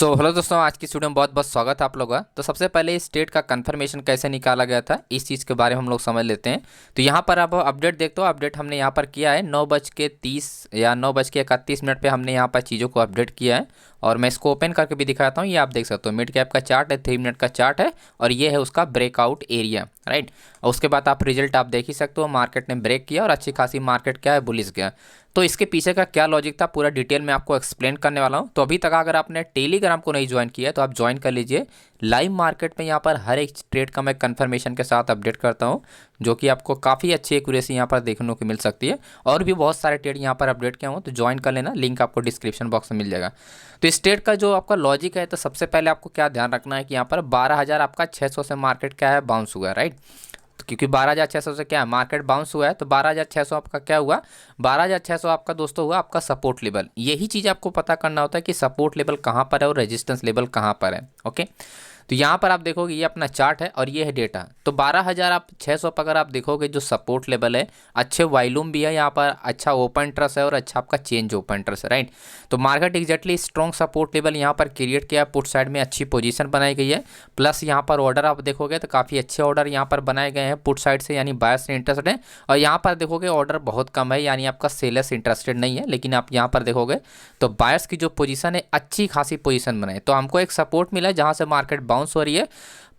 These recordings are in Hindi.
हेलो दोस्तों, आज की वीडियो में बहुत बहुत स्वागत है आप लोगों का। तो सबसे पहले इस स्टेट का कंफर्मेशन कैसे निकाला गया था इस चीज़ के बारे में हम लोग समझ लेते हैं। तो यहाँ पर आप अपडेट देखते हो, अपडेट हमने यहाँ पर किया है 9:30 या 9:31 पे हमने यहाँ पर चीज़ों को अपडेट किया है। और मैं इसको ओपन करके भी दिखाता हूँ। ये आप देख सकते हो मिड कैप का चार्ट है, 3 मिनट का चार्ट है और ये है उसका ब्रेकआउट एरिया, राइट। और उसके बाद आप रिजल्ट आप देख ही सकते हो, मार्केट ने ब्रेक किया और अच्छी खासी मार्केट क्या है, बुलिश गया। तो इसके पीछे का क्या लॉजिक था पूरा डिटेल में आपको एक्सप्लेन करने वाला हूं। तो अभी तक अगर आपने टेलीग्राम को नहीं ज्वाइन किया है तो आप ज्वाइन कर लीजिए। लाइव मार्केट में यहाँ पर हर एक ट्रेड का मैं कंफर्मेशन के साथ अपडेट करता हूं, जो कि आपको काफ़ी अच्छी एक्यूरेसी यहाँ पर देखने को मिल सकती है। और भी बहुत सारे ट्रेड यहाँ पर अपडेट किया हूँ, तो ज्वाइन कर लेना, लिंक आपको डिस्क्रिप्शन बॉक्स में मिल जाएगा। तो इस ट्रेड का जो आपका लॉजिक है, तो सबसे पहले आपको क्या ध्यान रखना है कि यहाँ पर 12,000 आपका 600 से मार्केट क्या है, बाउंस हुआ है, राइट। तो क्योंकि 12,600 से क्या है, मार्केट बाउंस हुआ है, तो 12,600 आपका क्या हुआ, 12,600 आपका दोस्तों हुआ आपका सपोर्ट लेवल। यही चीज़ आपको पता करना होता है कि सपोर्ट लेवल कहाँ पर है और रेजिस्टेंस लेवल कहाँ पर है। ओके, तो यहाँ पर आप देखोगे ये अपना चार्ट है और ये है डेटा। तो 12,600 पर अगर आप देखोगे जो सपोर्ट लेवल है, अच्छे वॉल्यूम भी है यहाँ पर, अच्छा ओपन इंटरेस्ट है और अच्छा आपका चेंज ओपन इंटरेस्ट है, राइट। तो market exactly strong support level यहाँ पर क्रिएट किया, पुट साइड में अच्छी पोजीशन बनाई गई है। प्लस यहाँ पर ऑर्डर आप देखोगे तो काफ़ी अच्छे ऑर्डर यहाँ पर बनाए गए हैं पुट साइड से, यानी बायर्स इंटरेस्टेड है। और यहाँ पर देखोगे ऑर्डर बहुत कम है, यानी आपका सेलर्स इंटरेस्टेड नहीं है। लेकिन आप यहाँ पर देखोगे तो बायर्स की जो पोजीशन है, अच्छी खासी पोजीशन बनाई। तो हमको एक सपोर्ट मिला है जहाँ से मार्केट बाउंस हो रही है।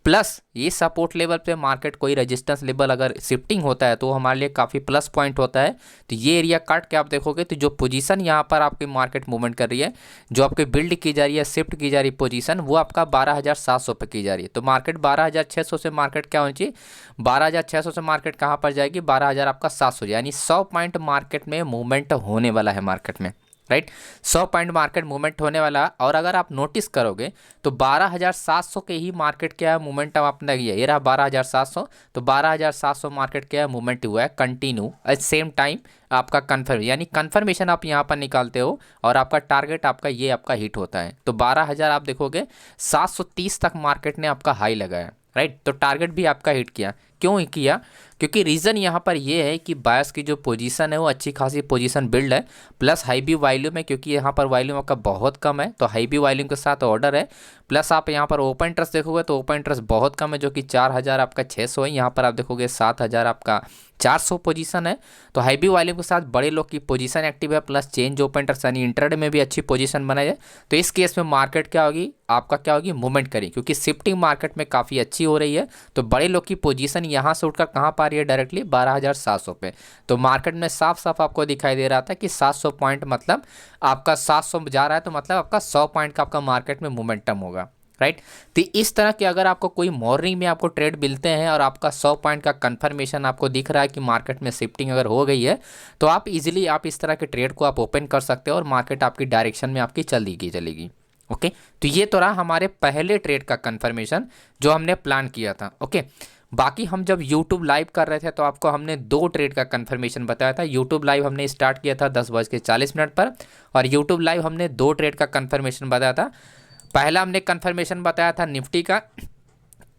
प्लस ये सपोर्ट लेवल पे मार्केट कोई रेजिस्टेंस लेवल अगर शिफ्टिंग होता है तो हमारे लिए काफ़ी प्लस पॉइंट होता है। तो ये एरिया काट के आप देखोगे तो जो पोजीशन यहाँ पर आपकी मार्केट मूवमेंट कर रही है, जो आपकी बिल्ड की जा रही है, शिफ्ट की जा रही है पोजीशन, वो आपका 12,700 पे की जा रही है। तो मार्केट 12,600 से मार्केट क्या होनी चाहिए, 12,600 से मार्केट कहाँ पर जाएगी, 12,000 आपका 700, यानी 100 पॉइंट मार्केट में मूवमेंट होने वाला है मार्केट में, राइट। 100 पॉइंट मार्केट मूवमेंट होने वाला। और अगर आप नोटिस करोगे तो 12,700 के ही मार्केट क्या है, मूवमेंट अपना ये रहा 12,700। तो 12,700 मार्केट क्या है, मूवमेंट हुआ है कंटिन्यू एट सेम टाइम आपका कन्फर्म, यानी कन्फर्मेशन आप यहाँ पर निकालते हो और आपका टारगेट आपका ये आपका हिट होता है। तो 12,000 आप देखोगे 730 तक मार्केट ने आपका हाई लगाया, राइट। तो टारगेट भी आपका हिट किया। क्यों किया, क्योंकि रीज़न यहाँ पर ये है कि बायर्स की जो पोजीशन है वो अच्छी खासी पोजीशन बिल्ड है। प्लस हाई बी वॉल्यूम है, क्योंकि यहाँ पर वॉल्यूम आपका बहुत कम है, तो हाई बी वॉल्यूम के साथ ऑर्डर है। प्लस आप यहाँ पर ओपन इंटरेस्ट देखोगे तो ओपन इंटरेस्ट बहुत कम है, जो कि 4,000 आपका 600 है। यहाँ पर आप देखोगे 7,000 आपका 400 पोजीशन है। तो हाई बी वॉल्यूम के साथ बड़े लोग की पोजीशन एक्टिव है, प्लस चेंज ओपन इंटरेस्ट यानी इंट्राडे में भी अच्छी पोजीशन बनाई है। तो इस केस में मार्केट क्या होगी, आपका क्या होगी, मूवमेंट करेगी, क्योंकि शिफ्टिंग मार्केट में काफ़ी अच्छी हो रही है। तो बड़े लोग की पोजीशन यहाँ से उठकर कहाँ पा रही है, डायरेक्टली 12,700 पे। तो मार्केट में साफ साफ आपको दिखाई दे रहा था कि 700 पॉइंट मतलब आपका 700 जा रहा है, तो मतलब आपका 100 पॉइंट का आपका मार्केट में मोमेंटम होगा, राइट। तो इस तरह के अगर आपको कोई मॉर्निंग में आपको ट्रेड मिलते हैं और आपका 100 पॉइंट का कंफर्मेशन आपको दिख रहा है कि मार्केट में शिफ्टिंग अगर हो गई है, तो आप इजीली आप इस तरह के ट्रेड को आप ओपन कर सकते हो और मार्केट आपकी डायरेक्शन में आपकी चलेगी। ओके, तो ये तो रहा हमारे पहले ट्रेड का कंफर्मेशन जो हमने प्लान किया था। ओके, बाकी हम जब YouTube लाइव कर रहे थे तो आपको हमने 2 ट्रेड का कंफर्मेशन बताया था। YouTube लाइव हमने स्टार्ट किया था 10:40 पर, और YouTube लाइव हमने 2 ट्रेड का कंफर्मेशन बताया था। पहला हमने कंफर्मेशन बताया था निफ्टी का,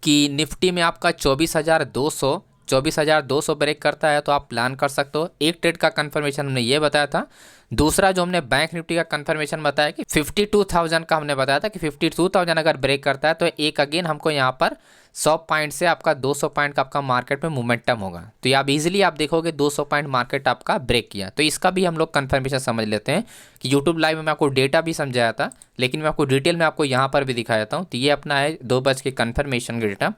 कि निफ्टी में आपका 24,200 ब्रेक करता है तो आप प्लान कर सकते हो। एक ट्रेड का कंफर्मेशन हमने ये बताया था। दूसरा जो हमने बैंक निफ्टी का कंफर्मेशन बताया कि 52,000 का हमने बताया था कि 52,000 अगर ब्रेक करता है तो एक अगेन हमको यहाँ पर 100 पॉइंट से आपका 200 पॉइंट का आपका मार्केट में मोमेंटम होगा। तो ये आप इजीली आप देखोगे 200 पॉइंट मार्केट आपका ब्रेक किया। तो इसका भी हम लोग कंफर्मेशन समझ लेते हैं कि यूट्यूब लाइव में आपको डेटा भी समझाया था, लेकिन मैं आपको डिटेल में आपको यहाँ पर भी दिखाया देता हूँ। तो ये अपना है 2 बज के कंफर्मेशन का डेटा।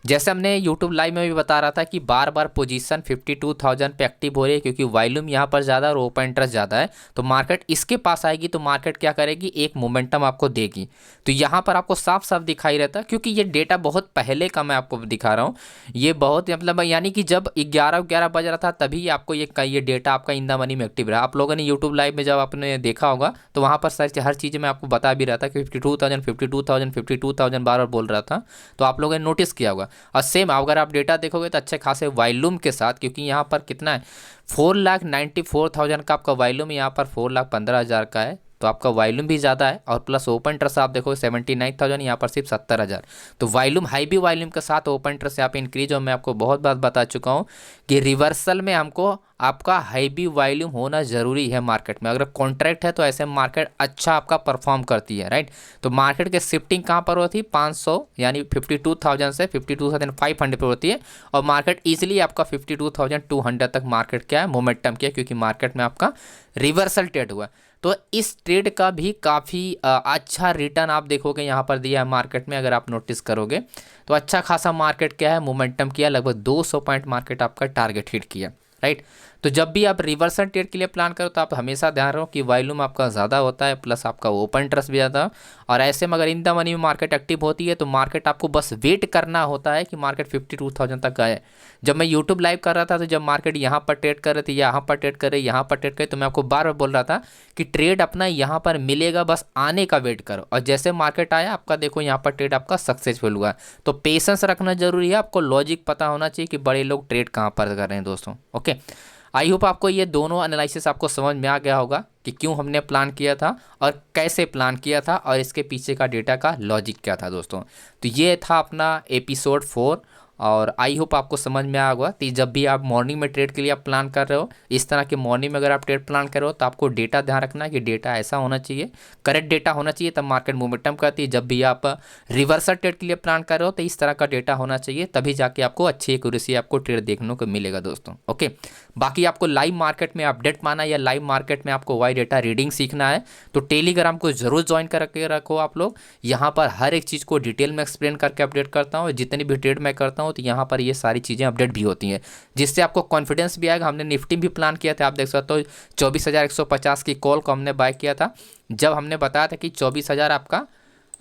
जैसे हमने YouTube लाइव में भी बता रहा था कि बार बार पोजीशन 52,000 पे एक्टिव हो रही है, क्योंकि वॉल्यूम यहाँ पर ज़्यादा और ओपन इंटरेस्ट ज़्यादा है। तो मार्केट इसके पास आएगी तो मार्केट क्या करेगी, एक मोमेंटम आपको देगी। तो यहाँ पर आपको साफ साफ दिखाई रहता है, क्योंकि ये डेटा बहुत पहले का मैं आपको दिखा रहा हूँ। ये बहुत मतलब यानी कि जब 11 बज रहा था तभी आपको ये डेटा आपका इन द मनी में एक्टिव रहा। आप लोगों ने यूट्यूब लाइव में जब आपने देखा होगा तो वहाँ पर हर चीज़ में आपको बता भी रहा था कि 52,000 बार बार बोल रहा था। तो आप लोगों ने नोटिस किया होगा। और सेम अगर आप डेटा देखोगे तो अच्छे खासे वॉल्यूम के साथ, क्योंकि यहाँ पर कितना है 4,94,000 का आपका वॉल्यूम, यहाँ पर 4,15,000 का है। तो आपका वॉल्यूम भी ज़्यादा है और प्लस ओपन इंटरेस्ट आप देखो 79,000, यहाँ पर सिर्फ 70,000। तो वॉल्यूम हाई भी वॉल्यूम के साथ ओपन इंटरेस्ट यहाँ पे इंक्रीज हो। मैं आपको बहुत बार बता चुका हूँ कि रिवर्सल में हमको आपका हाई भी वॉल्यूम होना ज़रूरी है मार्केट में। अगर कॉन्ट्रैक्ट है तो ऐसे मार्केट अच्छा आपका परफॉर्म करती है, राइट। तो मार्केट के शिफ्टिंग कहाँ पर होती है, 500 यानी 52,000 से 52,500 पर होती है, और मार्केट इजीली आपका 52,200 तक मार्केट क्या है मोमेंटम किया, क्योंकि मार्केट में आपका रिवर्सल ट्रेड हुआ। तो इस ट्रेड का भी काफ़ी अच्छा रिटर्न आप देखोगे यहाँ पर दिया है मार्केट में। अगर आप नोटिस करोगे तो अच्छा खासा मार्केट क्या है मोमेंटम किया, लगभग 200 पॉइंट मार्केट आपका टारगेट हिट किया, राइट। तो जब भी आप रिवर्सल ट्रेड के लिए प्लान करो तो आप हमेशा ध्यान रखो कि वॉल्यूम आपका ज़्यादा होता है, प्लस आपका ओपन इंटरेस्ट भी ज़्यादा। और ऐसे में अगर इन द मनी में मार्केट एक्टिव होती है तो मार्केट आपको बस वेट करना होता है कि मार्केट 52,000 तक गए। जब मैं यूट्यूब लाइव कर रहा था तो जब मार्केट यहाँ पर ट्रेड कर रही थी, यहाँ पर ट्रेड कर रही, यहाँ पर ट्रेड करे, तो मैं आपको बार बार बोल रहा था कि ट्रेड अपना यहाँ पर मिलेगा, बस आने का वेट करो। और जैसे मार्केट आया आपका देखो यहाँ पर ट्रेड आपका सक्सेसफुल हुआ। तो पेशेंस रखना जरूरी है, आपको लॉजिक पता होना चाहिए कि बड़े लोग ट्रेड कहाँ पर कर रहे हैं दोस्तों। ओके, आई होप आपको ये दोनों एनालिसिस आपको समझ में आ गया होगा कि क्यों हमने प्लान किया था और कैसे प्लान किया था और इसके पीछे का डेटा का लॉजिक क्या था दोस्तों। तो ये था अपना एपिसोड 4, और आई होप आपको समझ में आया होगा। तो जब भी आप मॉर्निंग में ट्रेड के लिए आप प्लान कर रहे हो, इस तरह के मॉर्निंग में अगर आप ट्रेड प्लान कर रहे हो तो आपको डेटा ध्यान रखना है कि डेटा ऐसा होना चाहिए, करेक्ट डेटा होना चाहिए, तब मार्केट मोमेंटम करती है। जब भी आप रिवर्सल ट्रेड के लिए प्लान कर रहे हो तो इस तरह का डेटा होना चाहिए, तभी जाके आपको अच्छी एक्यूरेसी आपको ट्रेड देखने को मिलेगा दोस्तों। ओके, बाकी आपको लाइव मार्केट में अपडेट पाना या लाइव मार्केट में आपको वाई डेटा रीडिंग सीखना है तो टेलीग्राम को जरूर ज्वाइन करके रखो आप लोग। यहाँ पर हर एक चीज़ को डिटेल में एक्सप्लेन करके अपडेट करता हूँ, जितनी भी ट्रेड मैं करता हूँ तो यहाँ पर ये सारी चीज़ें अपडेट भी होती हैं, जिससे आपको कॉन्फिडेंस भी आएगा। हमने निफ्टी भी प्लान किया था, आप देख सकते हो 24,150 की कॉल को हमने बाय किया था, जब हमने बताया था कि 24,000 आपका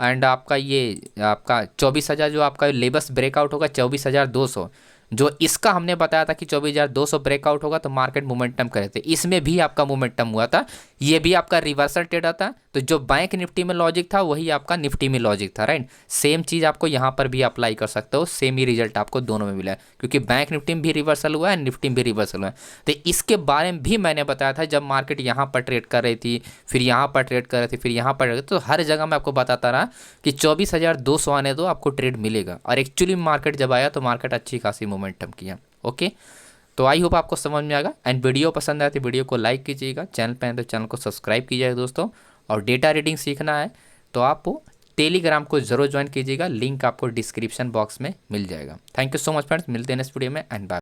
एंड आपका ये आपका 24,000 जो आपका लेबस ब्रेकआउट होगा 24,200, जो इसका हमने बताया था कि 24,200 ब्रेकआउट होगा तो मार्केट मोमेंटम करे थे। इसमें भी आपका मोमेंटम हुआ था, ये भी आपका रिवर्सल ट्रेड आता। तो जो बैंक निफ्टी में लॉजिक था वही आपका निफ्टी में लॉजिक था, राइट। सेम चीज़ आपको यहाँ पर भी अप्लाई कर सकते हो, सेम ही रिजल्ट आपको दोनों में मिला है, क्योंकि बैंक निफ्टी में भी रिवर्सल हुआ है, निफ्टी में भी रिवर्सल हुआ है। तो इसके बारे में भी मैंने बताया था, जब मार्केट यहाँ पर ट्रेड कर रही थी, फिर यहाँ पर ट्रेड कर रही थी, फिर यहाँ पर, तो हर जगह मैं आपको बताता रहा कि 24,200 आने दो, आपको ट्रेड मिलेगा। और एक्चुअली मार्केट जब आया तो मार्केट अच्छी खासी मोमेंटम किया। ओके, तो आई होप आपको समझ में आएगा। एंड वीडियो पसंद आए तो वीडियो को लाइक कीजिएगा, चैनल पे आए तो चैनल को सब्सक्राइब कीजिएगा दोस्तों। और डेटा रीडिंग सीखना है तो आप टेलीग्राम को जरूर ज्वाइन कीजिएगा, लिंक आपको डिस्क्रिप्शन बॉक्स में मिल जाएगा। Thank you so much friends, मिलते हैं नेक्स्ट वीडियो में एंड बाय।